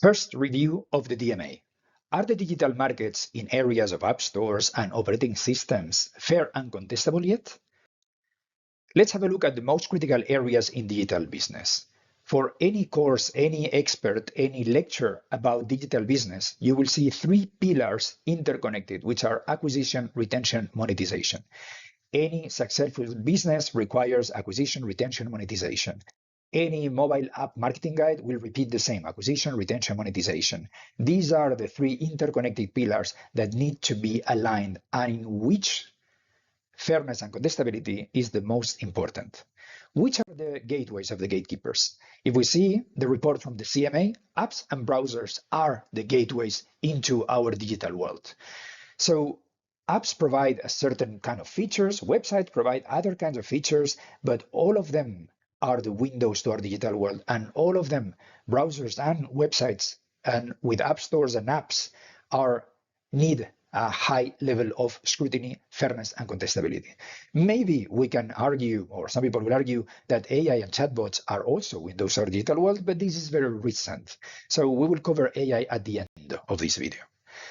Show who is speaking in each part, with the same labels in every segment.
Speaker 1: First, review of the DMA. Are the digital markets in areas of app stores and operating systems fair and contestable yet? Let's have a look at the most critical areas in digital business. For any course, any expert, any lecture about digital business, you will see three pillars interconnected, which are acquisition, retention, monetization. Any successful business requires acquisition, retention, monetization. Any mobile app marketing guide will repeat the same: acquisition, retention, monetization. These are the three interconnected pillars that need to be aligned and in which fairness and contestability is the most important. Which are the gateways of the gatekeepers? If we see the report from the CMA, apps and browsers are the gateways into our digital world. So apps provide a certain kind of features, websites provide other kinds of features, but all of them are the windows to our digital world, and all of them, browsers and websites, and with app stores and apps, need a high level of scrutiny, fairness, and contestability. Maybe we can argue, or some people will argue, that AI and chatbots are also windows to our digital world, but this is very recent. So we will cover AI at the end of this video.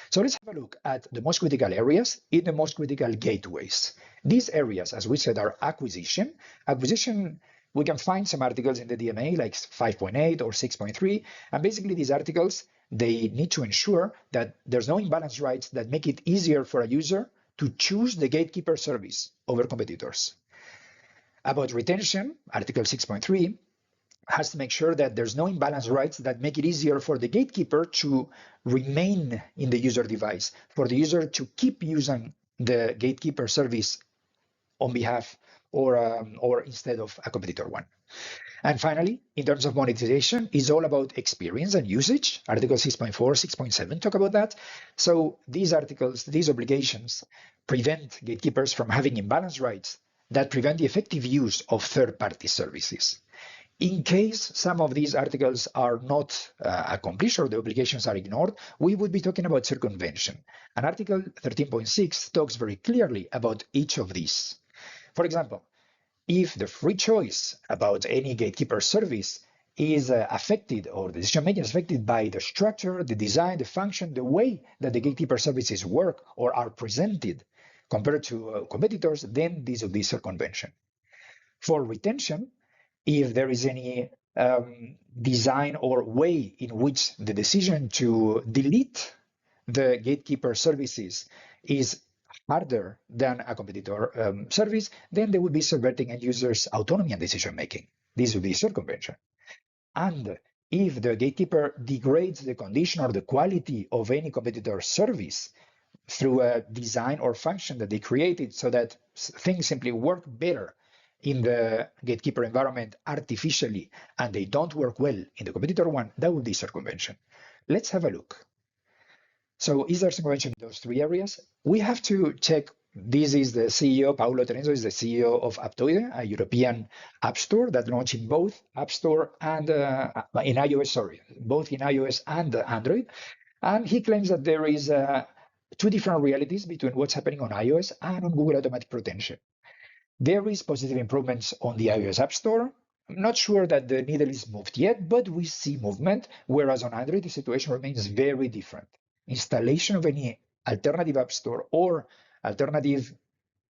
Speaker 1: So let's have a look at the most critical areas in the most critical gateways. These areas, as we said, are acquisition. Acquisition, we can find some articles in the DMA like 5.8 or 6.3. And basically these articles, they need to ensure that there's no imbalanced rights that make it easier for a user to choose the gatekeeper service over competitors. About retention, Article 6.3, has to make sure that there's no imbalanced rights that make it easier for the gatekeeper to remain in the user device, for the user to keep using the gatekeeper service on behalf or instead of a competitor one. And finally, in terms of monetization, is all about experience and usage. Article 6.4, 6.7 talk about that. So these articles, these obligations prevent gatekeepers from having imbalanced rights that prevent the effective use of third-party services. In case some of these articles are not accomplished or the obligations are ignored, we would be talking about circumvention. And Article 13.6 talks very clearly about each of these. For example, if the free choice about any gatekeeper service is affected, or the decision-making is affected by the structure, the design, the function, the way that the gatekeeper services work or are presented compared to competitors, then this will be circumvention. For retention, if there is any design or way in which the decision to delete the gatekeeper services is harder than a competitor service, then they would be subverting end users' autonomy and decision making. This would be circumvention. And if the gatekeeper degrades the condition or the quality of any competitor service through a design or function that they created so that things simply work better in the gatekeeper environment artificially and they don't work well in the competitor one, that would be circumvention. Let's have a look. So is there circumvention in those three areas? We have to check. This is the CEO, Paolo Terenzo is the CEO of Aptoide, a European app store that launched in both App Store and in iOS, both in iOS and Android. And he claims that there is two different realities between what's happening on iOS and on Google Automatic Retention. There is positive improvements on the iOS App Store. I'm not sure that the needle is moved yet, but we see movement, whereas on Android, the situation remains very different. Installation of any alternative app store or alternative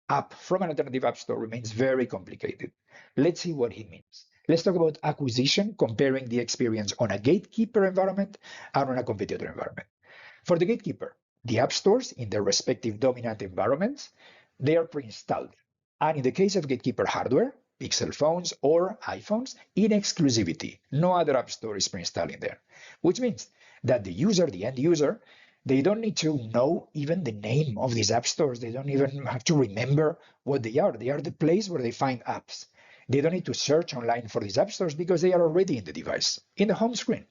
Speaker 1: app from an alternative app store remains very complicated. Let's see what he means. Let's talk about acquisition, comparing the experience on a gatekeeper environment and on a competitor environment. For the gatekeeper, the app stores in their respective dominant environments, they are pre-installed. And in the case of gatekeeper hardware, Pixel phones or iPhones, in exclusivity, no other app store is pre-installed in there, which means that the user, the end user, they don't need to know even the name of these app stores. They don't even have to remember what they are. They are the place where they find apps. They don't need to search online for these app stores because they are already in the device, in the home screen.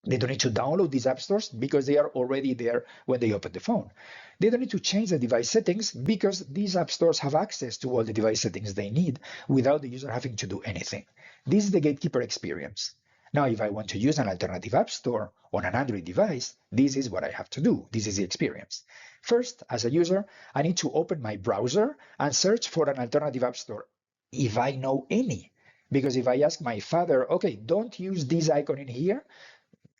Speaker 1: They don't need to download these app stores because they are already there when they open the phone. They don't need to change the device settings because these app stores have access to all the device settings they need without the user having to do anything. This is the gatekeeper experience. Now, if I want to use an alternative app store on an Android device, this is what I have to do. This is the experience. First, as a user, I need to open my browser and search for an alternative app store, if I know any. Because if I ask my father, okay, don't use this icon in here,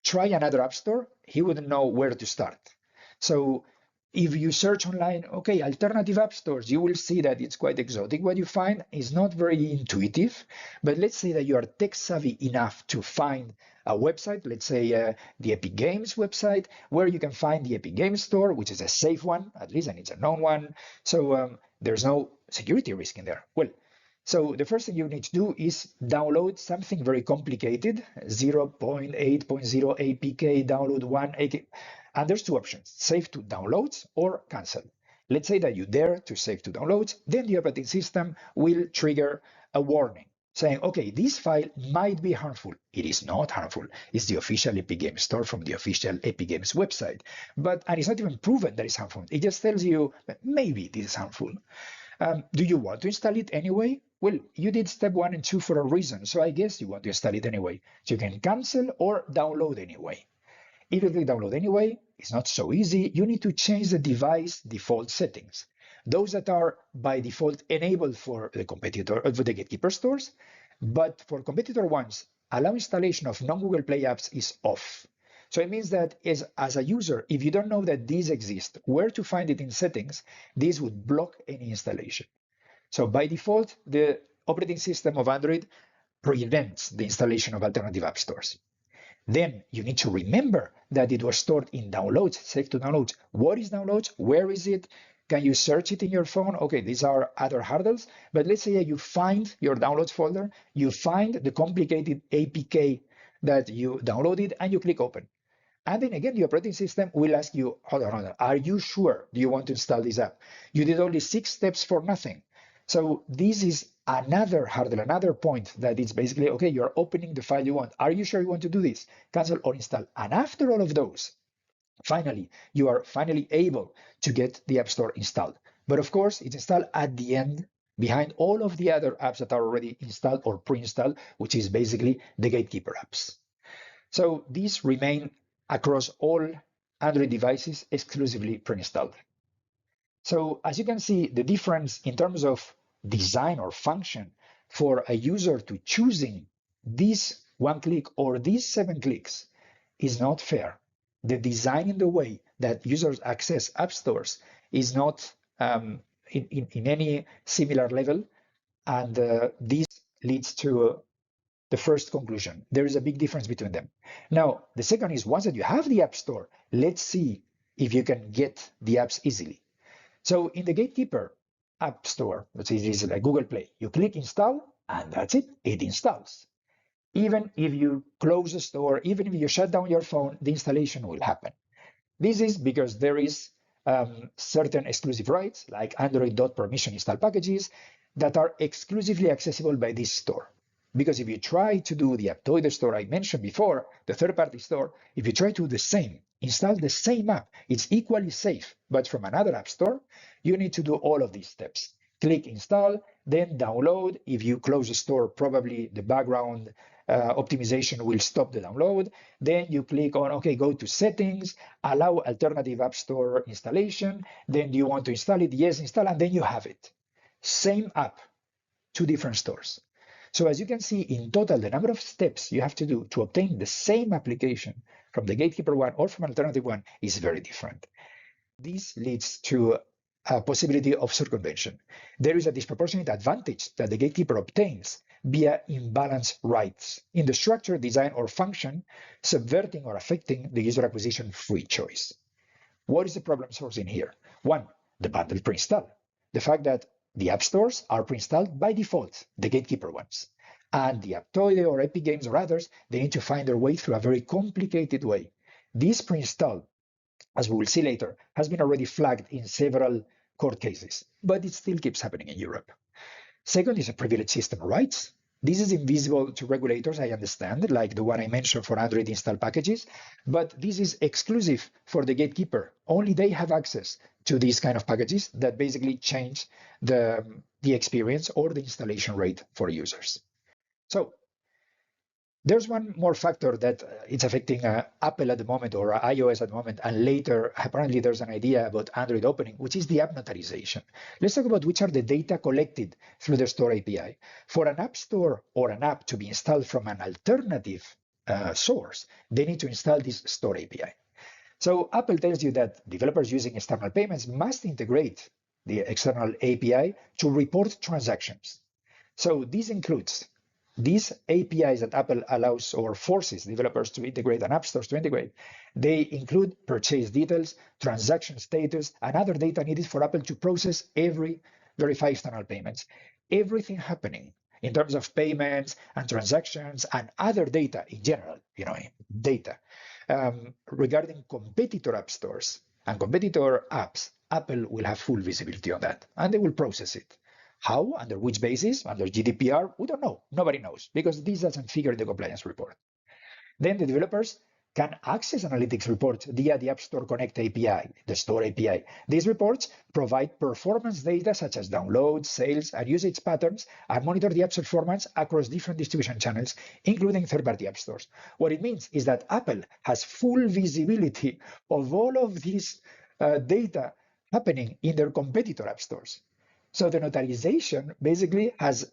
Speaker 1: try another app store, he wouldn't know where to start. So if you search online, okay, alternative app stores, you will see that it's quite exotic. What you find is not very intuitive, but let's say that you are tech savvy enough to find a website, let's say the Epic Games website, where you can find the Epic Games store, which is a safe one, at least, and it's a known one. So there's no security risk in there. Well, so the first thing you need to do is download something very complicated, 0.8.0 APK, download 1 APK. And there's two options, save to downloads or cancel. Let's say that you dare to save to downloads, then the operating system will trigger a warning saying, okay, this file might be harmful. It is not harmful. It's the official Epic Games store from the official Epic Games website. And it's not even proven that it's harmful. It just tells you that maybe this is harmful. Do you want to install it anyway? Well, you did step 1 and 2 for a reason, so I guess you want to install it anyway. So you can cancel or download anyway. If you click download anyway, it's not so easy. You need to change the device default settings. Those that are by default enabled for the competitor, for the Gatekeeper stores, but for competitor ones, allow installation of non-Google Play apps is off. So it means that as a user, if you don't know that these exist, where to find it in settings, this would block any installation. So by default, the operating system of Android prevents the installation of alternative app stores. Then you need to remember that it was stored in downloads, save to downloads. What is downloads? Where is it? Can you search it in your phone? Okay, these are other hurdles. But let's say you find your downloads folder, you find the complicated APK that you downloaded, and you click open. And then again, the operating system will ask you, hold on, are you sure? Do you want to install this app? You did only 6 steps for nothing. So this is another hurdle, another point that it's basically, okay, you're opening the file you want. Are you sure you want to do this? Cancel or install. And after all of those, finally, you are finally able to get the App Store installed. But of course, it's installed at the end behind all of the other apps that are already installed or pre-installed, which is basically the Gatekeeper apps. So these remain across all Android devices exclusively pre-installed. So as you can see, the difference in terms of design or function for a user to choosing this 1 click or these 7 clicks is not fair. The design in the way that users access app stores is not in any similar level, and this leads to the first conclusion. There is a big difference between them. Now, the second is once that you have the app store, let's see if you can get the apps easily. So in the Gatekeeper app store, which is like Google Play, you click install and that's it, it installs. Even if you close the store, even if you shut down your phone, the installation will happen. This is because there is certain exclusive rights like Android.permission install packages that are exclusively accessible by this store. Because if you try to do the Aptoide store I mentioned before, the third-party store, if you try to do the same, install the same app, it's equally safe, but from another app store, you need to do all of these steps. Click install, then download. If you close the store, probably the background optimization will stop the download. Then you click on, okay, go to settings, allow alternative app store installation. Then do you want to install it? Yes, install, and then you have it. Same app, 2 different stores. So as you can see, in total, the number of steps you have to do to obtain the same application from the Gatekeeper one or from an alternative one is very different. This leads to a possibility of circumvention. There is a disproportionate advantage that the Gatekeeper obtains via imbalanced rights in the structure, design, or function, subverting or affecting the user acquisition free choice. What is the problem source in here? 1, the bundle pre-install. The fact that the app stores are pre-installed by default, the Gatekeeper ones. And the Aptoide or Epic Games or others, they need to find their way through a very complicated way. This pre-install, as we will see later, has been already flagged in several court cases, but it still keeps happening in Europe. Second is a privileged system of rights. This is invisible to regulators, I understand, like the one I mentioned for Android install packages, but this is exclusive for the Gatekeeper. Only they have access to these kind of packages that basically change the experience or the installation rate for users. So there's one more factor that it's affecting Apple at the moment or iOS at the moment, and later apparently there's an idea about Android opening, which is the app notarization. Let's talk about which are the data collected through the Store API. For an app store or an app to be installed from an alternative source, they need to install this store API. So Apple tells you that developers using external payments must integrate the external API to report transactions. So this includes these APIs that Apple allows or forces developers to integrate and app stores to integrate. They include purchase details, transaction status, and other data needed for Apple to process every verify external payments. Everything happening in terms of payments and transactions and other data in general, data regarding competitor app stores and competitor apps, Apple will have full visibility on that, and they will process it. How? Under which basis? Under GDPR? We don't know. Nobody knows, because this doesn't figure in the compliance report. Then the developers can access analytics reports via the App Store Connect API, the Store API. These reports provide performance data such as downloads, sales, and usage patterns, and monitor the app's performance across different distribution channels, including third-party app stores. What it means is that Apple has full visibility of all of this data happening in their competitor app stores. So the notarization basically has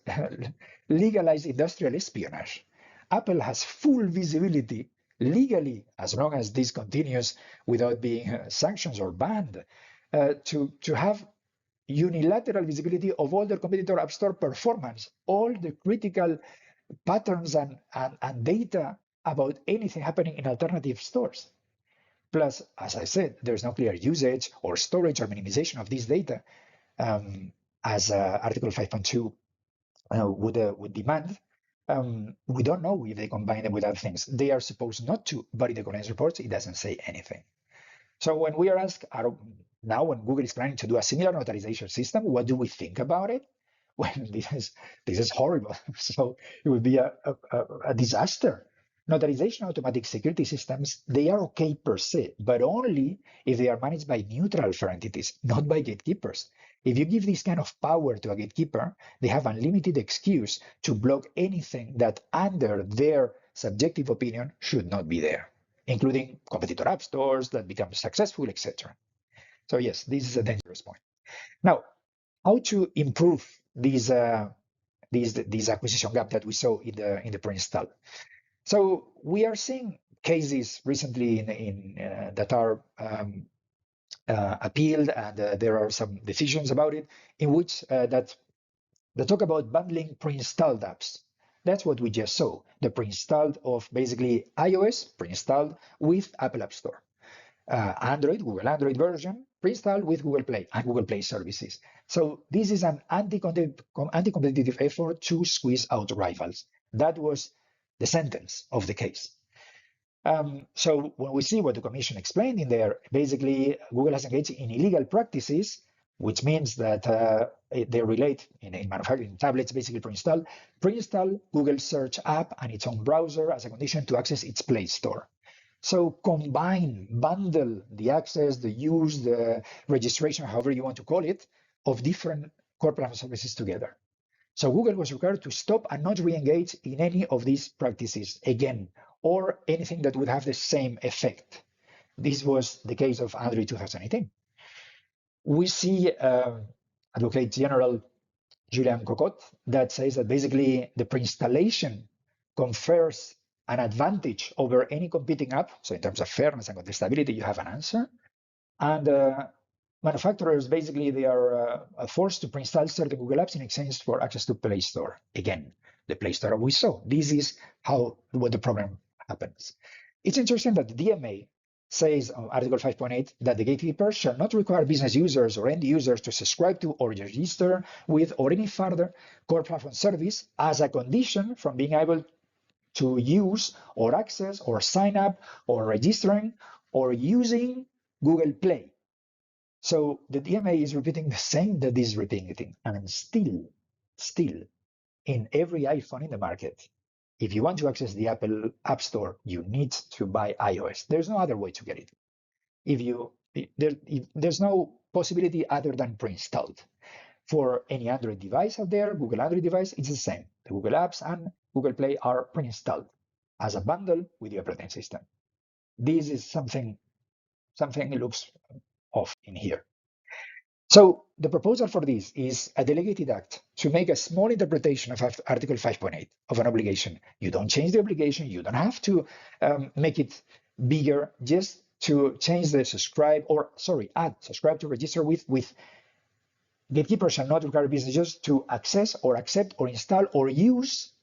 Speaker 1: legalized industrial espionage. Apple has full visibility legally, as long as this continues without being sanctions or banned, to have unilateral visibility of all their competitor app store performance, all the critical patterns and data about anything happening in alternative stores. Plus, as I said, there's no clear usage or storage or minimization of this data, as Article 5.2 would demand. We don't know if they combine them with other things. They are supposed not to, but in the compliance reports, it doesn't say anything. So when we are asked, now when Google is planning to do a similar notarization system, what do we think about it? Well, this is horrible. So it would be a disaster. Notarization automatic security systems, they are okay per se, but only if they are managed by neutral fair entities, not by gatekeepers. If you give this kind of power to a gatekeeper, they have unlimited excuse to block anything that under their subjective opinion should not be there, including competitor app stores that become successful, etc. So yes, this is a dangerous point. Now, how to improve this acquisition gap that we saw in the Preinstall? So we are seeing cases recently that are appealed, and there are some decisions about it in which that they talk about bundling pre-installed apps. That's what we just saw, the pre-installed of basically iOS pre-installed with Apple App Store. Android, Google Android version, pre-installed with Google Play and Google Play services. So this is an anti-competitive effort to squeeze out rivals. That was the sentence of the case. So when we see what the Commission explained in there, basically Google has engaged in illegal practices, which means that they relate in manufacturing tablets, basically pre-install Google Search app and its own browser as a condition to access its Play Store. So bundle the access, the use, the registration, however you want to call it, of different core platform services together. So Google was required to stop and not re-engage in any of these practices again, or anything that would have the same effect. This was the case of Android 2018. We see Advocate General Julian Cocotte that says that basically the pre-installation confers an advantage over any competing app. So in terms of fairness and contestability, you have an answer. And manufacturers, basically, they are forced to pre-install certain Google apps in exchange for access to Play Store. Again, the Play Store we saw. This is what the problem happens. It's interesting that the DMA says on Article 5.8 that the gatekeeper shall not require business users or end users to subscribe to or register with or any further core platform service as a condition from being able to use or access or sign up or registering or using Google Play. So the DMA is repeating the same that is repeating, and still, in every iPhone in the market, if you want to access the Apple App Store, you need to buy iOS. There's no other way to get it. There's no possibility other than pre-installed. For any Android device out there, Google Android device, it's the same. The Google Apps and Google Play are pre-installed as a bundle with the operating system. This is something looks off in here. So the proposal for this is a delegated act to make a small interpretation of Article 5.8 of an obligation. You don't change the obligation. You don't have to make it bigger, just to change the add subscribe to register with gatekeeper shall not require businesses to access or accept or install or use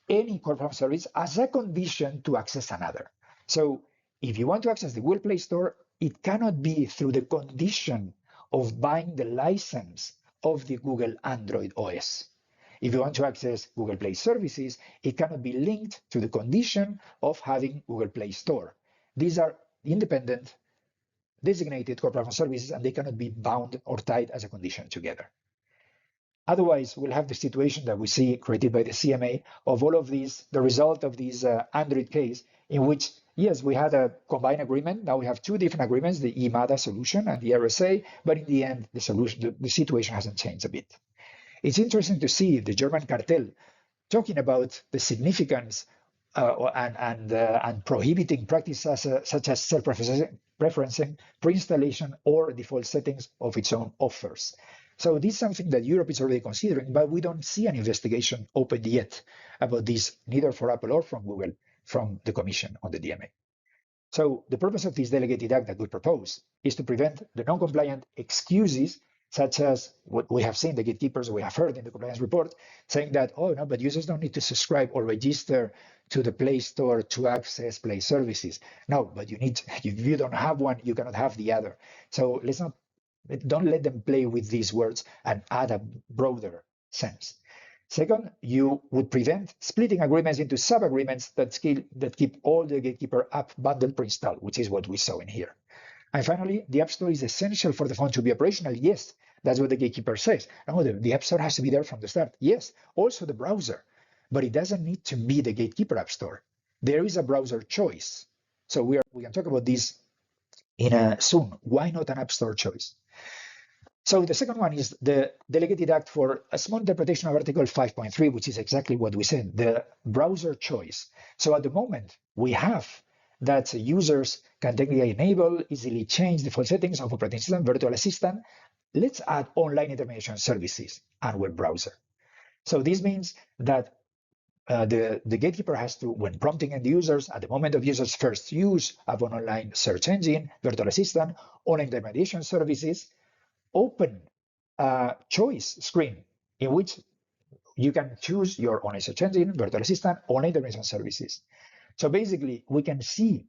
Speaker 1: any corporate service as a condition to access another. So if you want to access the Google Play Store, it cannot be through the condition of buying the license of the Google Android OS. If you want to access Google Play services, it cannot be linked to the condition of having Google Play Store. These are independent, designated corporate services, and they cannot be bound or tied as a condition together. Otherwise, we'll have the situation that we see created by the CMA of all of these, the result of this Android case, in which, yes, we had a combined agreement. Now we have two different agreements, the IMADA solution and the RSA, but in the end, the situation hasn't changed a bit. It's interesting to see the German cartel talking about the significance and prohibiting practices such as self-preferencing, pre-installation, or default settings of its own offers. So this is something that Europe is already considering, but we don't see an investigation opened yet about this, neither for Apple or from Google, from the Commission on the DMA. So the purpose of this delegated act that we propose is to prevent the non-compliant excuses, such as what we have seen, the gatekeepers we have heard in the compliance report, saying that, oh, no, but users don't need to subscribe or register to the Play Store to access Play services. No, but you need, if you don't have one, you cannot have the other. So don't let them play with these words and add a broader sense. Second, you would prevent splitting agreements into sub-agreements that keep all the Gatekeeper app bundle pre-installed, which is what we saw in here. And finally, the App Store is essential for the phone to be operational. Yes, that's what the Gatekeeper says. No, the App Store has to be there from the start. Yes, also the browser, but it doesn't need to be the Gatekeeper App Store. There is a browser choice. So we can talk about this soon. Why not an App Store choice? So the second one is the Delegated Act for a small interpretation of Article 5.3, which is exactly what we said, the browser choice. So at the moment, we have that users can technically enable, easily change default settings of operating system, virtual assistant. Let's add online intermediation services and web browser. So this means that the gatekeeper has to, when prompting end users, at the moment of users' first use of an online search engine, virtual assistant, online intermediation services, open a choice screen in which you can choose your online search engine, virtual assistant, online intervention services. So basically, we can see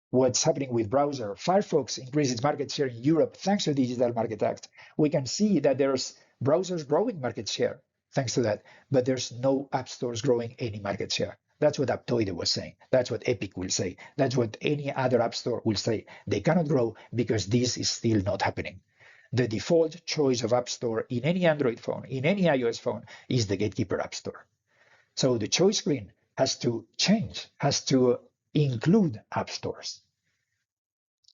Speaker 1: what's happening with browser. Firefox increased its market share in Europe thanks to the Digital Market Act. We can see that there's browsers growing market share thanks to that, but there's no app stores growing any market share. That's what Aptoide was saying. That's what Epic will say. That's what any other app store will say. They cannot grow because this is still not happening. The default choice of App Store in any Android phone, in any iOS phone, is the Gatekeeper App Store. So the choice screen has to change, has to include app stores.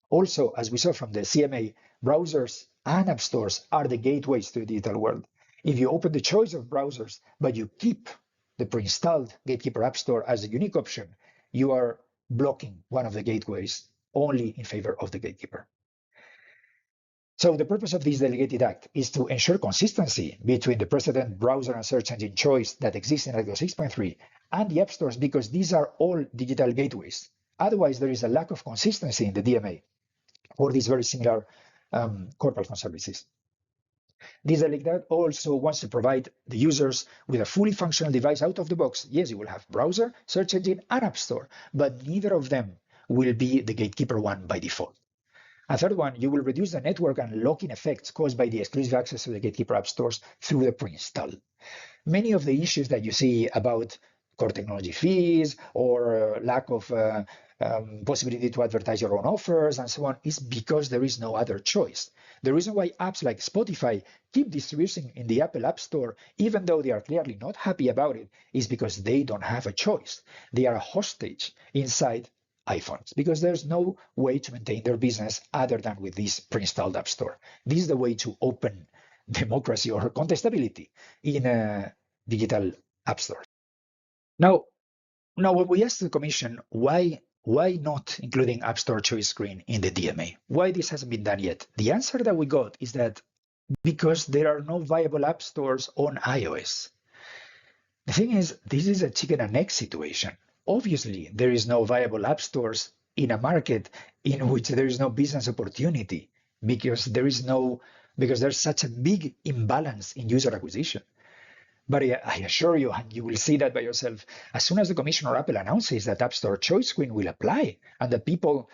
Speaker 1: Also, as we saw from the CMA, browsers and app stores are the gateways to the digital world. If you open the choice of browsers, but you keep the pre-installed Gatekeeper App Store as a unique option, you are blocking one of the gateways only in favor of the gatekeeper. So the purpose of this delegated act is to ensure consistency between the precedent browser and search engine choice that exists in Article 6.3 and the app stores, because these are all digital gateways. Otherwise, there is a lack of consistency in the DMA for these very similar corporate phone services. This delegated act also wants to provide the users with a fully functional device out of the box. Yes, you will have browser, search engine, and app store, but neither of them will be the gatekeeper one by default. A third one, you will reduce the network and lock-in effects caused by the exclusive access to the Gatekeeper app stores through the Preinstall. Many of the issues that you see about core technology fees or lack of possibility to advertise your own offers and so on is because there is no other choice. The reason why apps like Spotify keep distributing in the Apple App Store, even though they are clearly not happy about it, is because they don't have a choice. They are a hostage inside iPhones because there's no way to maintain their business other than with this pre-installed app store. This is the way to open democracy or contestability in a digital app store. Now when we asked the Commission why not including App Store choice screen in the DMA, why this hasn't been done yet, the answer that we got is that because there are no viable app stores on iOS. The thing is, this is a chicken and egg situation. Obviously, there is no viable app stores in a market in which there is no business opportunity because there's such a big imbalance in user acquisition. But I assure you, and you will see that by yourself, as soon as the Commission or Apple announces that App Store choice screen will apply, and that people,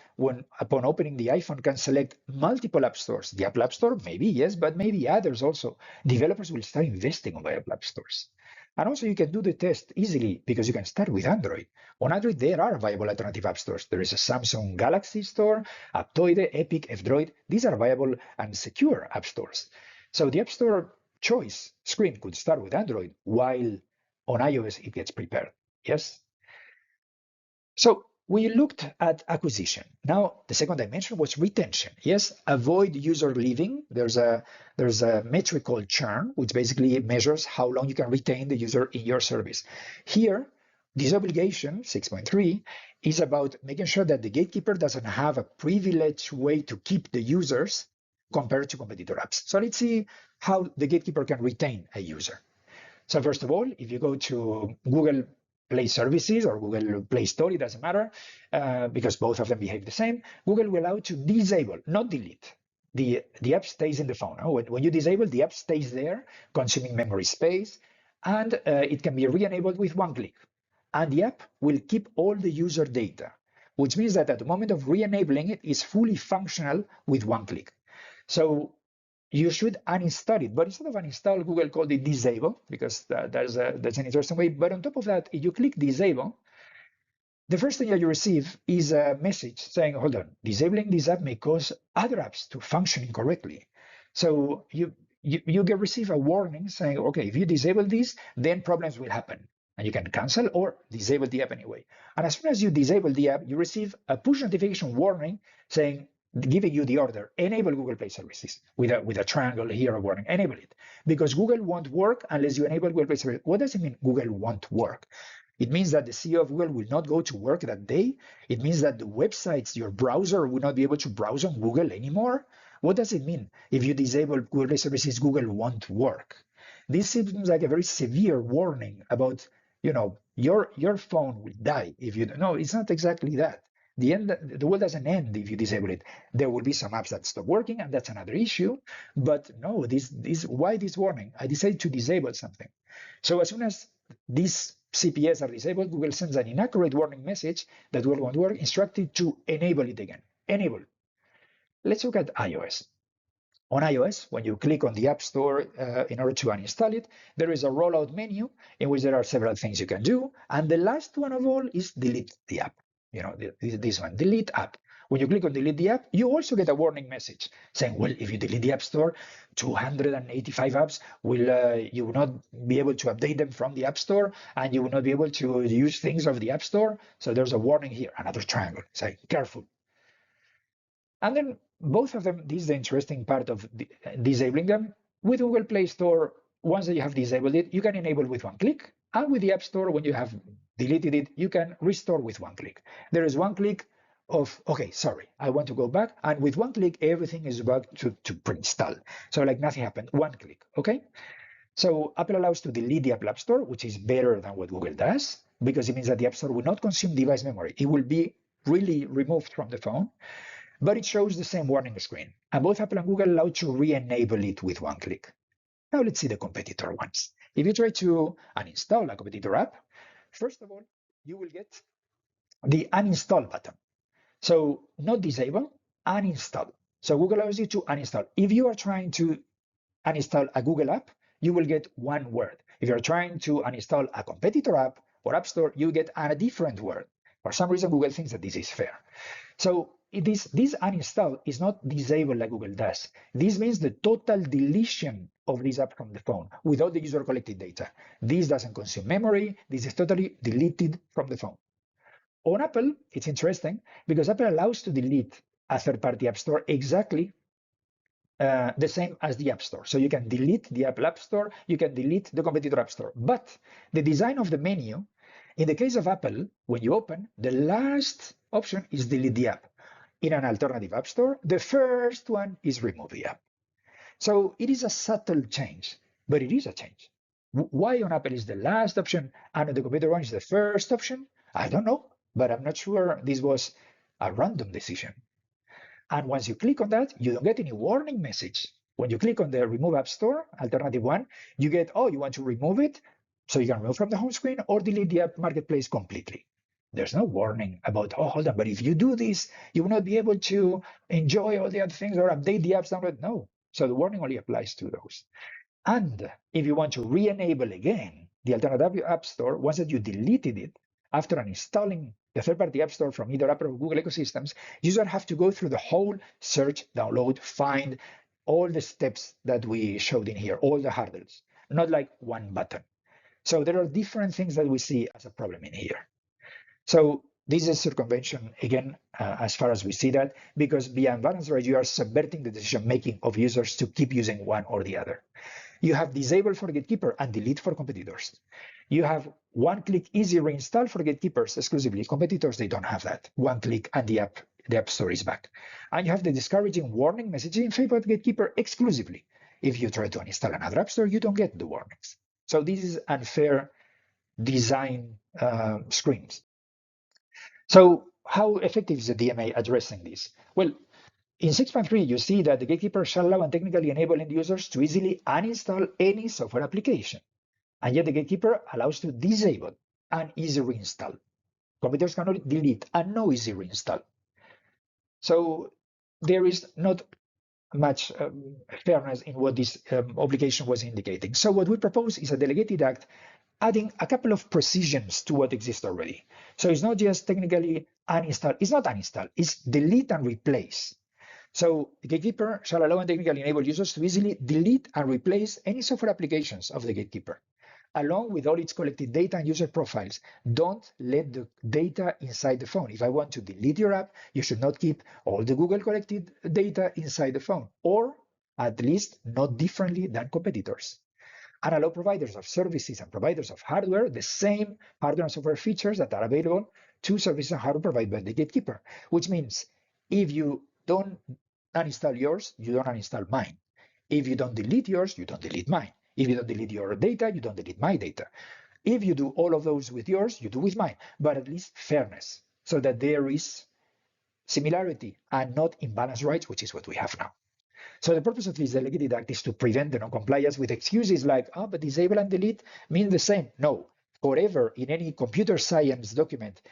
Speaker 1: upon opening the iPhone, can select multiple app stores. The Apple App Store, maybe, yes, but maybe others also. Developers will start investing on viable app stores. And also you can do the test easily because you can start with Android. On Android, there are viable alternative app stores. There is a Samsung Galaxy Store, Aptoide, Epic, F-Droid. These are viable and secure app stores. So the App Store choice screen could start with Android, while on iOS it gets prepared. Yes? So we looked at acquisition. Now the second dimension was retention. Yes, avoid user leaving. There's a metric called churn, which basically measures how long you can retain the user in your service. Here, this obligation, 6.3, is about making sure that the gatekeeper doesn't have a privileged way to keep the users compared to competitor apps. So let's see how the gatekeeper can retain a user. So first of all, if you go to Google Play Services or Google Play Store, it doesn't matter because both of them behave the same. Google will allow you to disable, not delete. The app stays in the phone. When you disable, the app stays there, consuming memory space, and it can be re-enabled with one click. And the app will keep all the user data, which means that at the moment of re-enabling it, it's fully functional with one click. So you should uninstall it, but instead of uninstall, Google called it disable because that's an interesting way. But on top of that, if you click disable, the first thing that you receive is a message saying, hold on, disabling this app may cause other apps to function incorrectly. So you receive a warning saying, okay, if you disable this, then problems will happen. And you can cancel or disable the app anyway. And as soon as you disable the app, you receive a push notification warning saying, giving you the order, enable Google Play Services with a triangle here, a warning, enable it. Because Google won't work unless you enable Google Play Services. What does it mean, Google won't work? It means that the CEO of Google will not go to work that day. It means that the websites, your browser will not be able to browse on Google anymore. What does it mean? If you disable Google Play Services, Google won't work. This seems like a very severe warning about, your phone will die if you don't. No, it's not exactly that. The world doesn't end if you disable it. There will be some apps that stop working, and that's another issue. But no, why this warning? I decided to disable something. So as soon as these CPS are disabled, Google sends an inaccurate warning message that Google won't work, instructed to enable it again. Enable. Let's look at iOS. On iOS, when you click on the App Store in order to uninstall it, there is a rollout menu in which there are several things you can do. And the last one of all is delete the app. This one, delete app. When you click on delete the app, you also get a warning message saying, well, if you delete the App Store, 285 apps you will not be able to update them from the App Store, and you will not be able to use things of the App Store. So there's a warning here, another triangle saying, careful. And then both of them, this is the interesting part of disabling them. With Google Play Store, once that you have disabled it, you can enable with one click. And with the App Store, when you have deleted it, you can restore with one click. There is one click of, okay, sorry, I want to go back. And with one click, everything is about to Preinstall. So like nothing happened, one click, okay? So Apple allows to delete the Apple App Store, which is better than what Google does, because it means that the App Store will not consume device memory. It will be really removed from the phone. But it shows the same warning screen. And both Apple and Google allow to re-enable it with one click. Now let's see the competitor ones. If you try to uninstall a competitor app, first of all, you will get the uninstall button. So not disable, uninstall. So Google allows you to uninstall. If you are trying to uninstall a Google app, you will get one word. If you're trying to uninstall a competitor app or App Store, you get a different word. For some reason, Google thinks that this is fair. So this uninstall is not disabled like Google does. This means the total deletion of this app from the phone without the user collected data. This doesn't consume memory. This is totally deleted from the phone. On Apple, it's interesting because Apple allows to delete a third-party app store exactly the same as the App Store. So you can delete the Apple App Store, you can delete the competitor App Store. But the design of the menu, in the case of Apple, when you open, the last option is delete the app. In an alternative App Store, the first one is remove the app. So it is a subtle change, but it is a change. Why on Apple is the last option and on the computer one is the first option? I don't know, but I'm not sure this was a random decision. And once you click on that, you don't get any warning message. When you click on the Remove App Store, alternative one, you get, oh, you want to remove it, so you can remove from the home screen or delete the app marketplace completely. There's no warning about, oh, hold on, but if you do this, you will not be able to enjoy all the other things or update the apps download. No. So the warning only applies to those. And if you want to re-enable again the alternative app store, once that you deleted it after uninstalling the third-party app store from either Apple or Google ecosystems, you don't have to go through the whole search, download, find, all the steps that we showed in here, all the hurdles, not like one button. So there are different things that we see as a problem in here. So this is circumvention, again, as far as we see that, because via unbalanced rights, you are subverting the decision-making of users to keep using one or the other. You have disable for Gatekeeper and delete for competitors. You have one-click easy reinstall for Gatekeepers exclusively. Competitors, they don't have that. One click and the app store is back. And you have the discouraging warning messaging in favor of Gatekeeper exclusively. If you try to uninstall another app store, you don't get the warnings. So this is unfair design screens. So how effective is the DMA addressing this? Well, in 6.3, you see that the Gatekeeper shall allow and technically enable end users to easily uninstall any software application. And yet the Gatekeeper allows to disable an easy reinstall. Computers cannot delete and no easy reinstall. So there is not much fairness in what this obligation was indicating. So what we propose is a delegated act adding a couple of precisions to what exists already. So it's not just technically uninstall. It's not uninstall. It's delete and replace. So the Gatekeeper shall allow and technically enable users to easily delete and replace any software applications of the Gatekeeper, along with all its collected data and user profiles. Don't let the data inside the phone. If I want to delete your app, you should not keep all the Google collected data inside the phone, or at least not differently than competitors. And allow providers of services and providers of hardware the same hardware and software features that are available to services and hardware provided by the Gatekeeper, which means if you don't uninstall yours, you don't uninstall mine. If you don't delete yours, you don't delete mine. If you don't delete your data, you don't delete my data. If you do all of those with yours, you do with mine, but at least fairness, so that there is similarity and not imbalanced rights, which is what we have now. So the purpose of this delegated act is to prevent the non-compliance with excuses like, oh, but disable and delete mean the same. No, forever in any computer science document,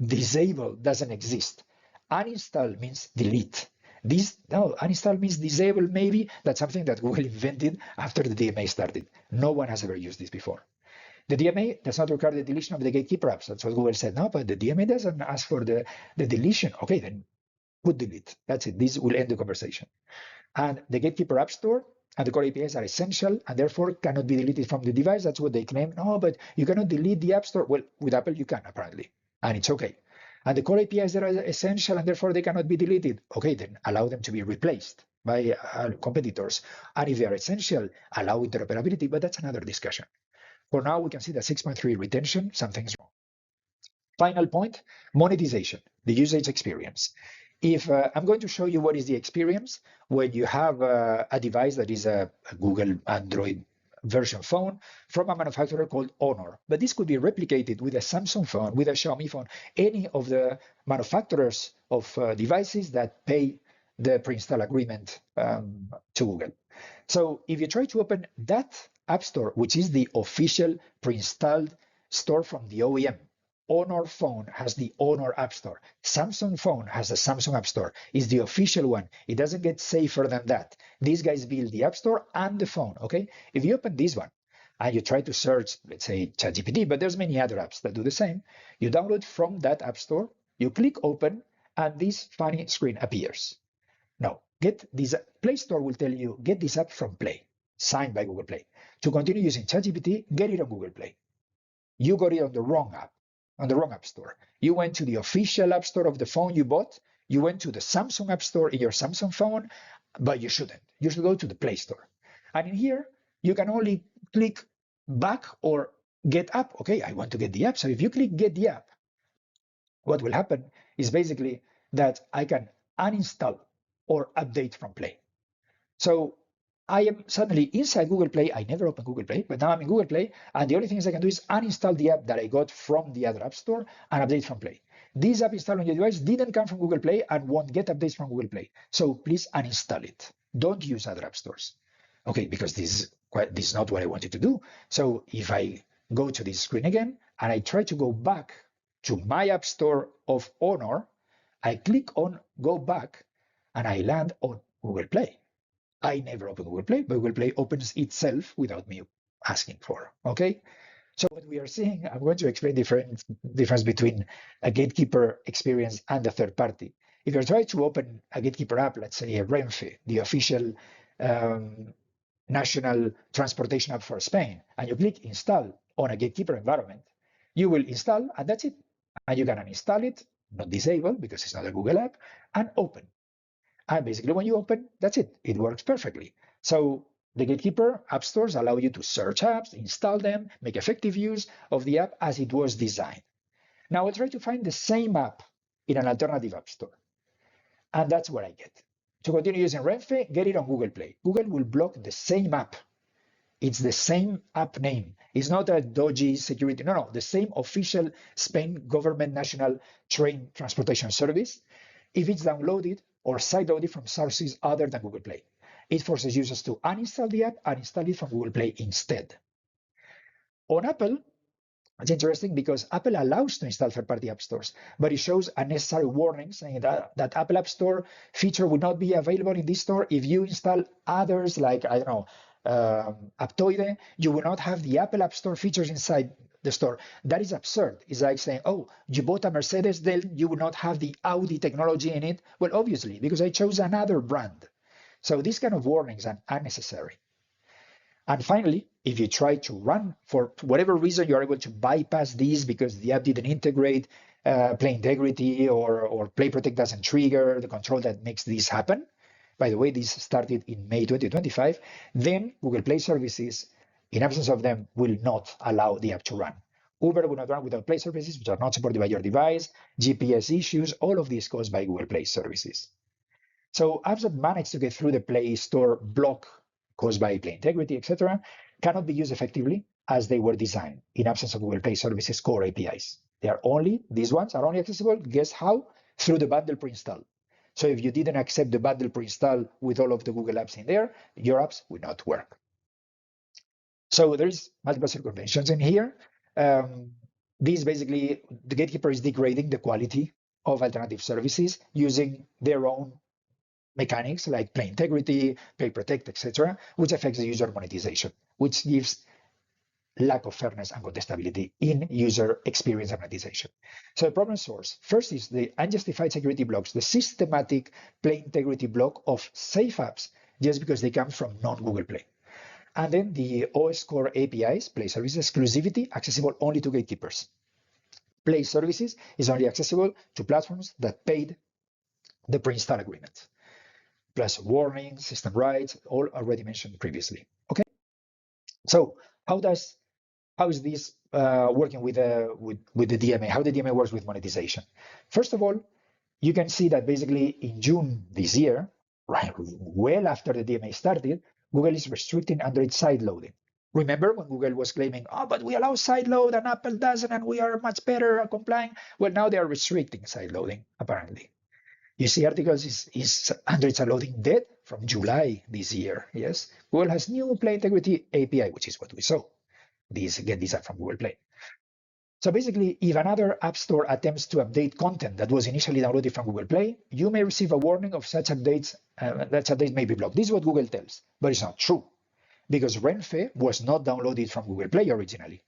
Speaker 1: disable doesn't exist. Uninstall means delete. Uninstall means disable maybe. That's something that Google invented after the DMA started. No one has ever used this before. The DMA does not require the deletion of the Gatekeeper apps. That's what Google said. No, but the DMA doesn't ask for the deletion. Okay, then put delete. That's it. This will end the conversation. And the Gatekeeper App Store and the core APIs are essential and therefore cannot be deleted from the device. That's what they claim. No, but you cannot delete the App Store. Well, with Apple, you can, apparently, and it's okay. And the core APIs that are essential and therefore they cannot be deleted. Okay, then allow them to be replaced by competitors. And if they are essential, allow interoperability, but that's another discussion. For now, we can see that 6.3 retention, something's wrong. Final point, monetization, the usage experience. If I'm going to show you what is the experience when you have a device that is a Google Android version phone from a manufacturer called Honor. But this could be replicated with a Samsung phone, with a Xiaomi phone, any of the manufacturers of devices that pay the Preinstall agreement to Google. So if you try to open that app store, which is the official pre-installed store from the OEM, Honor phone has the Honor App Store. Samsung phone has the Samsung App Store. It's the official one. It doesn't get safer than that. These guys build the App Store and the phone, okay? If you open this one and you try to search, let's say, ChatGPT, but there's many other apps that do the same, you download from that App Store, you click open, and this funny screen appears. Now, get this. Play Store will tell you, get this app from Play, signed by Google Play. To continue using ChatGPT, get it on Google Play. You got it on the wrong app. On the wrong app store. You went to the official app store of the phone you bought. You went to the Samsung app store in your Samsung phone, but you shouldn't. You should go to the Play Store. And in here, you can only click back or get app. Okay, I want to get the app. So if you click get the app, what will happen is basically that I can uninstall or update from Play. So I am suddenly inside Google Play. I never opened Google Play, but now I'm in Google Play, and the only things I can do is uninstall the app that I got from the other app store and update from Play. This app installed on your device didn't come from Google Play and won't get updates from Google Play. So please uninstall it. Don't use other app stores. Okay, because this is not what I wanted to do. So if I go to this screen again and I try to go back to my app store of Honor, I click on go back and I land on Google Play. I never open Google Play, but Google Play opens itself without me asking for. Okay. So what we are seeing, I'm going to explain difference between a gatekeeper experience and a third party. If you're trying to open a gatekeeper app, let's say a Renfe, the official national transportation app for Spain, and you click install on a gatekeeper environment, you will install and that's it. And you can uninstall it, not disable because it's not a Google app, and open. And basically when you open, that's it. It works perfectly. So the Gatekeeper app stores allow you to search apps, install them, make effective use of the app as it was designed. Now I'll try to find the same app in an alternative app store. And that's what I get. To continue using Renfe, get it on Google Play. Google will block the same app. It's the same app name. It's not a dodgy security. No, the same official Spain government national train transportation service. If it's downloaded or sideloaded from sources other than Google Play, it forces users to uninstall the app and install it from Google Play instead. On Apple, it's interesting because Apple allows to install third-party app stores, but it shows unnecessary warnings saying that Apple App Store feature would not be available in this store if you install others like, I don't know, Aptoide, you will not have the Apple App Store features inside the store. That is absurd. It's like saying, oh, you bought a Mercedes, then you will not have the Audi technology in it. Well, obviously, because I chose another brand. So these kind of warnings are unnecessary. And finally, if you try to run, for whatever reason, you're able to bypass these because the app didn't integrate Play Integrity or Play Protect doesn't trigger the control that makes this happen. By the way, this started in May 2025. Then Google Play services, in absence of them, will not allow the app to run. Uber will not run without Play services, which are not supported by your device, GPS issues, all of this caused by Google Play services. So apps that manage to get through the Play Store block caused by Play Integrity, etc., cannot be used effectively as they were designed in absence of Google Play Services core APIs. These ones are only accessible, guess how? Through the bundle Preinstall. So if you didn't accept the bundle Preinstall with all of the Google apps in there, your apps will not work. So there's multiple circumventions in here. These basically, the Gatekeeper is degrading the quality of alternative services using their own mechanics like Play Integrity, Play Protect, etc., which affects the user monetization, which gives lack of fairness and contestability in user experience and monetization. So the problem source, first is the unjustified security blocks, the systematic Play Integrity block of safe apps just because they come from non-Google Play. And then the OS core APIs, Play Services exclusivity, accessible only to gatekeepers. Play Services is only accessible to platforms that paid the Preinstall agreement, plus warnings, system rights, all already mentioned previously. Okay, so how is this working with the DMA? How the DMA works with monetization? First of all, you can see that basically in June this year, right, well after the DMA started, Google is restricting Android sideloading. Remember when Google was claiming, oh, but we allow sideload and Apple doesn't, and we are much better at complying? Well, now they are restricting sideloading, apparently. You see articles, is Android sideloading dead from July this year? Yes. Google has new Play Integrity API, which is what we saw. Get this app from Google Play. So basically, if another app store attempts to update content that was initially downloaded from Google Play, you may receive a warning of such updates, that update may be blocked. This is what Google tells, but it's not true, because Renfe was not downloaded from Google Play originally.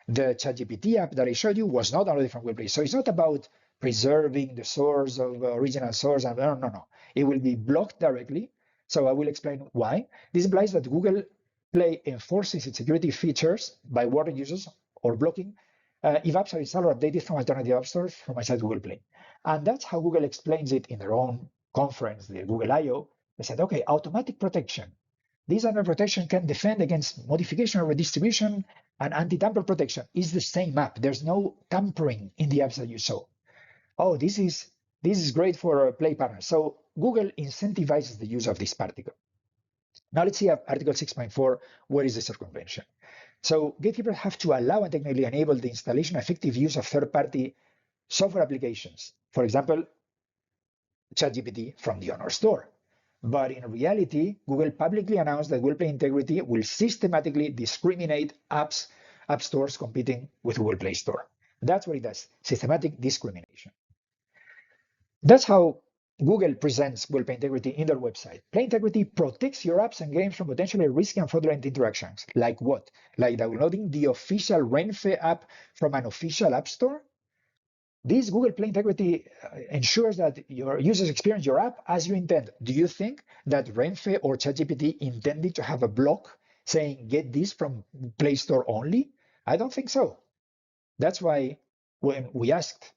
Speaker 1: The ChatGPT app that I showed you was not downloaded from Google Play. So it's not about preserving the source of original source. No. It will be blocked directly. So I will explain why. This implies that Google Play enforces its security features by warning users or blocking if apps are installed or updated from alternative app stores from outside Google Play. And that's how Google explains it in their own conference, the Google I/O. They said, okay, automatic protection. This under protection can defend against modification or redistribution, and anti-tamper protection is the same app. There's no tampering in the apps that you saw. Oh, this is great for Play partners. So Google incentivizes the use of this particle. Now let's see Article 6.4, what is the circumvention? So gatekeepers have to allow and technically enable the installation and effective use of third-party software applications. For example, ChatGPT from the Honor Store. But in reality, Google publicly announced that Google Play Integrity will systematically discriminate app stores competing with Google Play Store. That's what it does, systematic discrimination. That's how Google presents Google Play Integrity in their website. Play Integrity protects your apps and games from potentially risky and fraudulent interactions. Like what? Like downloading the official Renfe app from an official app store? This Google Play Integrity ensures that your users experience your app as you intend. Do you think that Renfe or ChatGPT intended to have a block saying, get this from Play Store only? I don't think so. That's why when we asked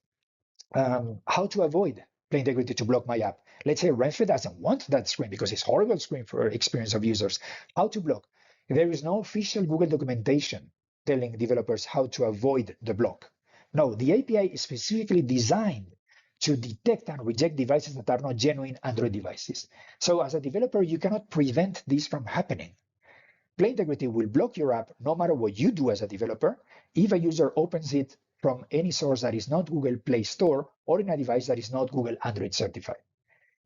Speaker 1: how to avoid Play Integrity to block my app, let's say Renfe doesn't want that screen because it's a horrible screen for experience of users. How to block? There is no official Google documentation telling developers how to avoid the block. No, the API is specifically designed to detect and reject devices that are not genuine Android devices. So as a developer, you cannot prevent this from happening. Play Integrity will block your app no matter what you do as a developer if a user opens it from any source that is not Google Play Store or in a device that is not Google Android certified.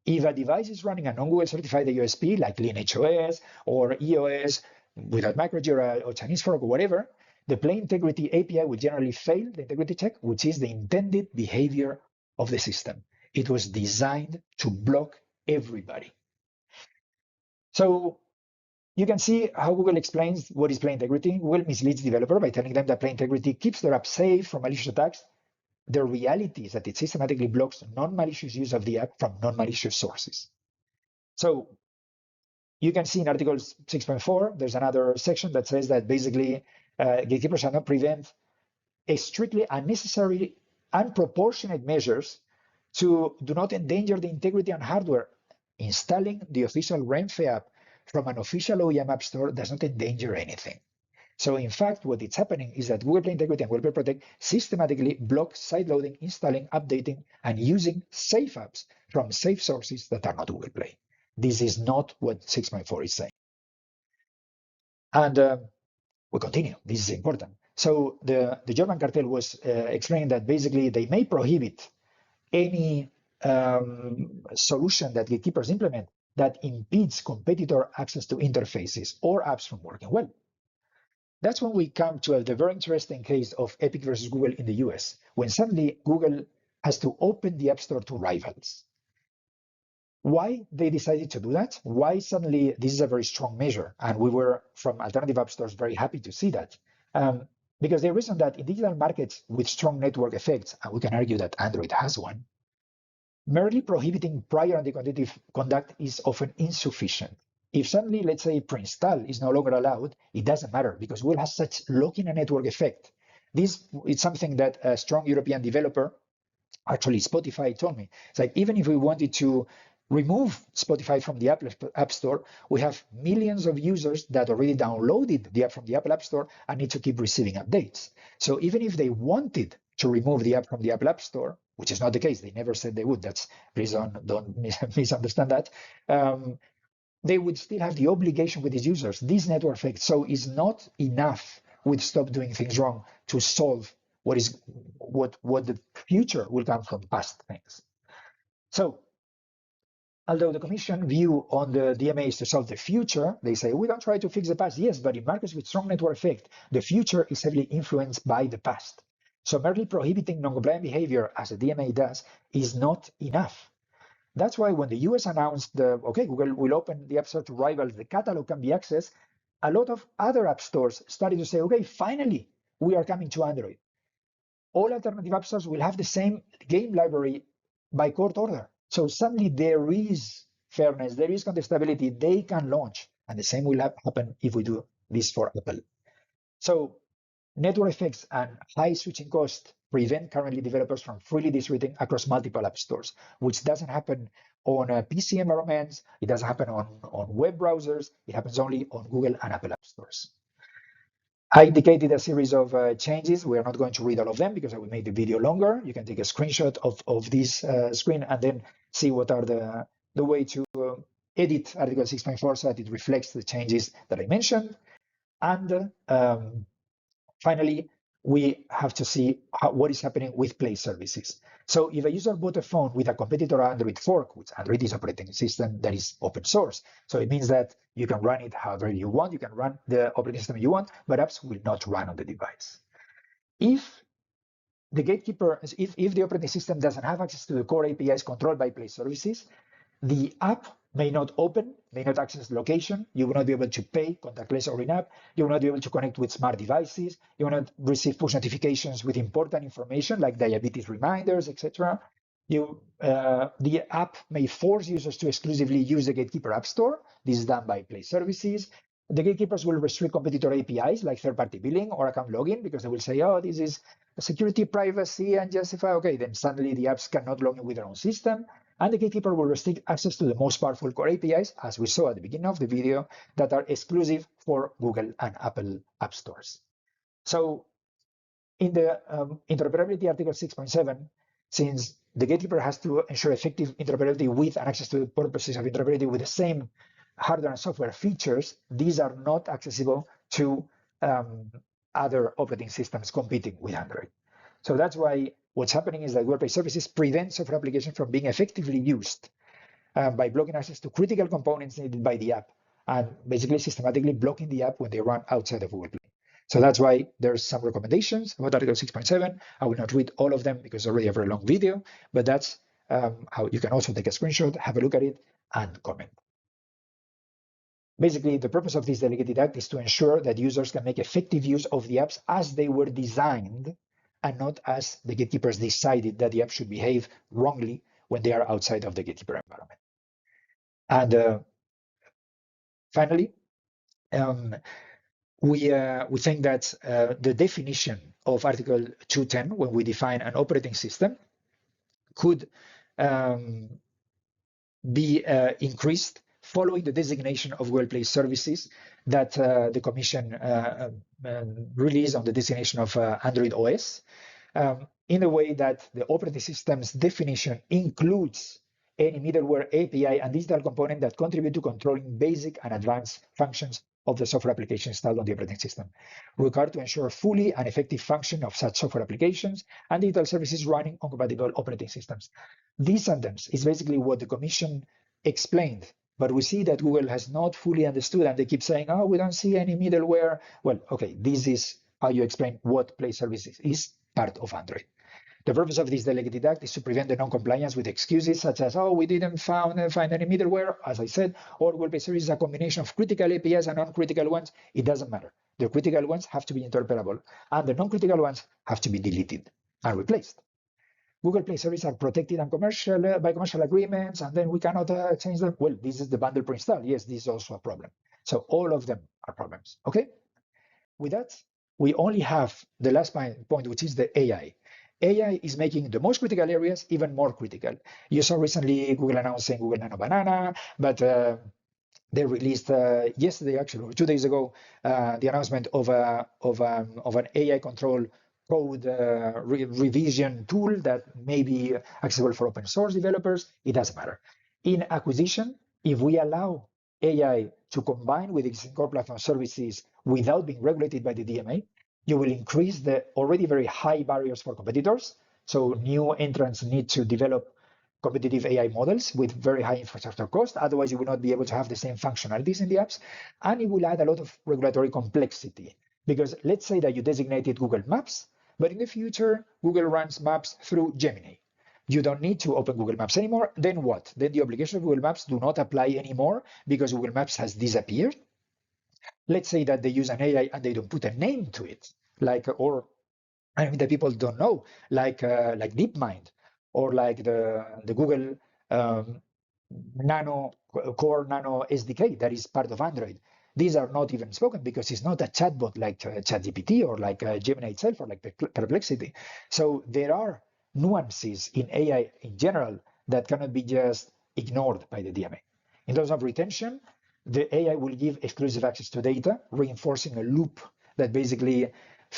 Speaker 1: If a device is running a non-Google certified USP like LineageOS or EOS without microG or Chinese fork or whatever, the Play Integrity API will generally fail the integrity check, which is the intended behavior of the system. It was designed to block everybody. So you can see how Google explains what is Play Integrity. Google misleads developer by telling them that Play Integrity keeps their app safe from malicious attacks. The reality is that it systematically blocks non-malicious use of the app from non-malicious sources. So you can see in Article 6.4, there's another section that says that basically gatekeepers shall not prevent a strictly unnecessary, unproportionate measures to do not endanger the integrity on hardware. Installing the official Renfe app from an official OEM app store does not endanger anything. So in fact, what is happening is that Google Play Integrity and Google Play Protect systematically block sideloading, installing, updating, and using safe apps from safe sources that are not Google Play. This is not what 6.4 is saying. And we continue. This is important. So the German cartel was explaining that basically they may prohibit any solution that gatekeepers implement that impedes competitor access to interfaces or apps from working well. That's when we come to the very interesting case of Epic versus Google in the US, when suddenly Google has to open the App Store to rivals. Why they decided to do that? Why suddenly this is a very strong measure? And we were, from alternative app stores, very happy to see that. Because the reason that in digital markets with strong network effects, and we can argue that Android has one, merely prohibiting prior anti-competitive conduct is often insufficient. If suddenly, let's say, Preinstall is no longer allowed, it doesn't matter because Google has such lock-in and network effect. This is something that a strong European developer, actually Spotify, told me. It's like, even if we wanted to remove Spotify from the App Store, we have millions of users that already downloaded the app from the Apple App Store and need to keep receiving updates. So even if they wanted to remove the app from the Apple App Store, which is not the case, they never said they would. That's, please don't misunderstand that. They would still have the obligation with these users, this network effect. So it's not enough with stop doing things wrong to solve what the future will come from past things. So although the Commission view on the DMA is to solve the future, they say we don't try to fix the past. Yes, but in markets with strong network effect, the future is heavily influenced by the past. So merely prohibiting non-compliant behavior, as the DMA does, is not enough. That's why when the US announced Google will open the App Store to rivals, the catalog can be accessed, a lot of other app stores started to say, okay, finally, we are coming to Android. All alternative app stores will have the same game library by court order. So suddenly there is fairness, there is contestability, they can launch. And the same will happen if we do this for Apple. So network effects and high switching cost prevent currently developers from freely distributing across multiple app stores, which doesn't happen on PC environments, it doesn't happen on web browsers, it happens only on Google and Apple app stores. I indicated a series of changes. We are not going to read all of them because I will make the video longer. You can take a screenshot of this screen and then see what are the way to edit Article 6.4 so that it reflects the changes that I mentioned. And finally, we have to see what is happening with Play services. So if a user bought a phone with a competitor Android fork, which Android is operating system that is open source, so it means that you can run it however you want, you can run the operating system you want, but apps will not run on the device. If the gatekeeper, if the operating system doesn't have access to the core APIs controlled by Play services, the app may not open, may not access location. You will not be able to pay contactless or in-app. You will not be able to connect with smart devices. You will not receive push notifications with important information like diabetes reminders, etc. The app may force users to exclusively use the Gatekeeper App Store. This is done by Play services. The gatekeepers will restrict competitor APIs like third-party billing or account login because they will say, oh, this is security, privacy, and justify. Okay, then suddenly the apps cannot log in with their own system. And the gatekeeper will restrict access to the most powerful core APIs, as we saw at the beginning of the video, that are exclusive for Google and Apple app stores. So in the interoperability article 6.7, since the gatekeeper has to ensure effective interoperability with and access to the purposes of interoperability with the same hardware and software features, these are not accessible to other operating systems competing with Android. So that's why what's happening is that Google Play services prevent software applications from being effectively used by blocking access to critical components needed by the app and basically systematically blocking the app when they run outside of Google Play. So that's why there's some recommendations about Article 6.7. I will not read all of them because it's already a very long video, but that's how you can also take a screenshot, have a look at it, and comment. Basically, the purpose of this delegated act is to ensure that users can make effective use of the apps as they were designed and not as the gatekeepers decided that the app should behave wrongly when they are outside of the gatekeeper environment. And finally, we think that the definition of Article 210, when we define an operating system, could be increased following the designation of Google Play services that the Commission released on the designation of Android OS, in a way that the operating system's definition includes any middleware API and digital component that contribute to controlling basic and advanced functions of the software application installed on the operating system, required to ensure fully and effective function of such software applications and digital services running on compatible operating systems. This sentence is basically what the Commission explained, but we see that Google has not fully understood, and they keep saying, oh, we don't see any middleware. Well, okay, this is how you explain what Play Services is part of Android. The purpose of this delegated act is to prevent the non-compliance with excuses such as, oh, we didn't find any middleware, as I said, or Google Play Services is a combination of critical APIs and non-critical ones. It doesn't matter. The critical ones have to be interoperable, and the non-critical ones have to be deleted and replaced. Google Play Services are protected and by commercial agreements, and then we cannot change them. Well, this is the bundle Preinstall. Yes, this is also a problem. So all of them are problems. Okay. With that, we only have the last point, which is the AI. AI is making the most critical areas even more critical. You saw recently Google announcing Google Nano Banana, but they released yesterday, actually, or 2 days ago, the announcement of an AI control code revision tool that may be accessible for open source developers. It doesn't matter. In acquisition, if we allow AI to combine with existing core platform services without being regulated by the DMA, you will increase the already very high barriers for competitors. So new entrants need to develop competitive AI models with very high infrastructure cost. Otherwise, you will not be able to have the same functionalities in the apps. And it will add a lot of regulatory complexity. Because let's say that you designated Google Maps, but in the future, Google runs maps through Gemini. You don't need to open Google Maps anymore. Then what? Then the obligations of Google Maps do not apply anymore because Google Maps has disappeared. Let's say that they use an AI and they don't put a name to it, or I mean that people don't know, like DeepMind, or like the Google Core Nano SDK that is part of Android. These are not even spoken because it's not a chatbot like ChatGPT or like Gemini itself or like Perplexity. So there are nuances in AI in general that cannot be just ignored by the DMA. In terms of retention, the AI will give exclusive access to data, reinforcing a loop that basically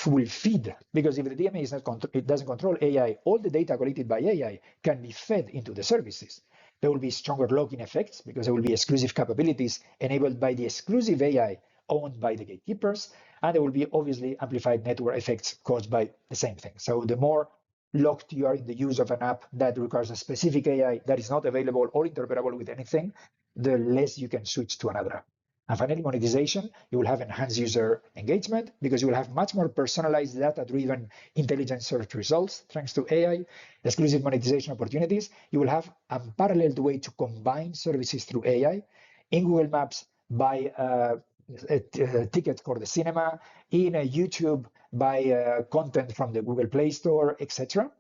Speaker 1: will feed, because if the DMA is not it doesn't control AI, all the data collected by AI can be fed into the services. There will be stronger locking effects because there will be exclusive capabilities enabled by the exclusive AI owned by the gatekeepers, and there will be obviously amplified network effects caused by the same thing. So the more locked you are in the use of an app that requires a specific AI that is not available or interoperable with anything, the less you can switch to another app. And finally, monetization, you will have enhanced user engagement because you will have much more personalized data-driven intelligent search results thanks to AI, exclusive monetization opportunities. You will have a paralleled way to combine services through AI. In Google Maps, buy a ticket for the cinema. In YouTube, buy content from the Google Play Store, etc.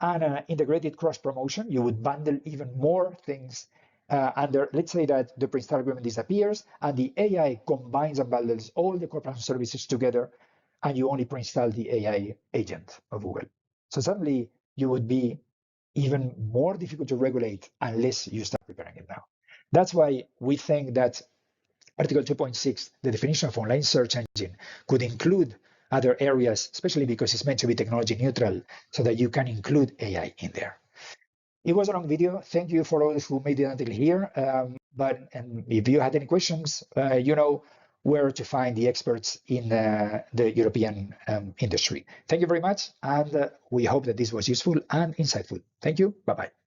Speaker 1: And integrated cross-promotion, you would bundle even more things under, let's say that the Preinstall agreement disappears and the AI combines and bundles all the corporate services together, and you only Preinstall the AI agent of Google. So suddenly you would be even more difficult to regulate unless you start preparing it now. That's why we think that Article 2.6, the definition of online search engine, could include other areas, especially because it's meant to be technology neutral, so that you can include AI in there. It was a long video. Thank you for all those who made it until here. And if you had any questions, you know where to find the experts in the European industry. Thank you very much, and we hope that this was useful and insightful. Thank you. Bye-bye.